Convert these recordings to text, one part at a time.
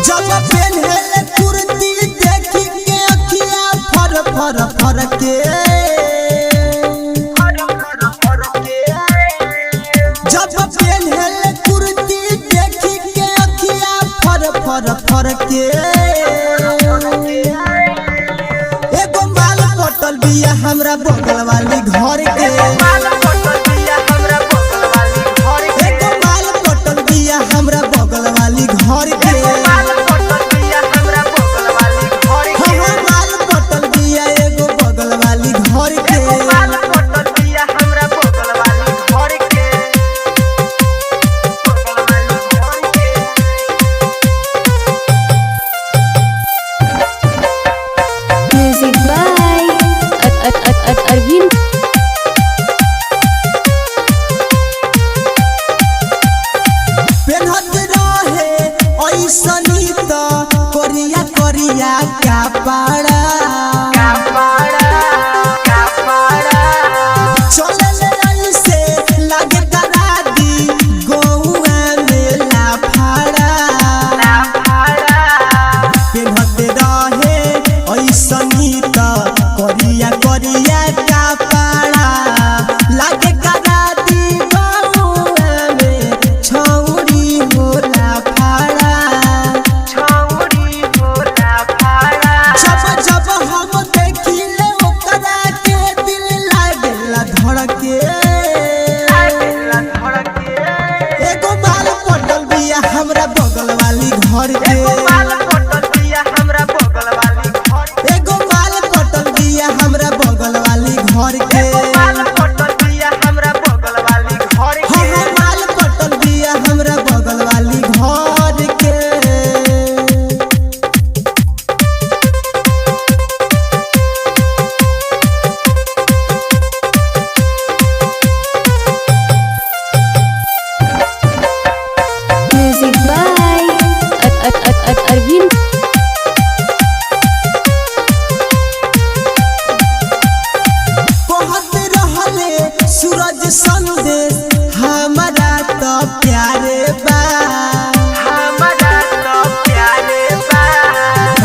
जब पेन्हले कुर्ती देखी के अखिया फर फर फर के जब पेन्हले कुर्ती देखी के अखिया फर फर फर के एगो माल पटल बिया हमरा बगल वाली घर के एगो माल पटल बिया हमरा बगल वाली घर के माल पटल बिया एगो बगल वाली घर के Music by Arvind. पेन्हत रहे ऐसनी त करिया करिया कपड़ा चले ऐसे लागे करा दी गौआ में लाफाड़ा पेन्हत रहे ऐसनी त करिया करिया कपड़ा लागे करा दी गौआ में छौरी होला फाड़ा जब जब हम देखिले ओकरा के दिल लागेला धड़के एगो माल पटल बिया हमरा बगल वाली घर के एगो माल पटल बिया हमरा बगल वाली घर के हम माल पटल बिया हमरा बगल वाली घर के Music by Arvind. कहत रहले सूरज संदेश हमरा तो प्यारे बा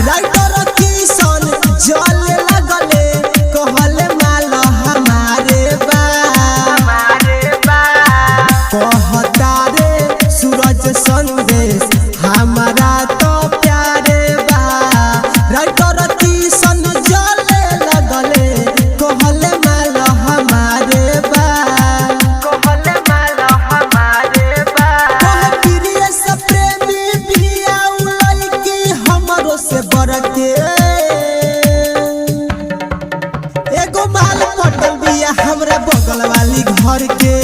राइटर किशन जल लगले कहले माल हमारे बा कहता रे सूरज संदेश हमरा तो प्यारे बा राइटर किशन जल लगले कहले माल हमारे बा कहे प्रिय से प्रेमी बिया उलई की हमरो से बरके एगो माल पटल बिया हमरा बगल वाली घर के।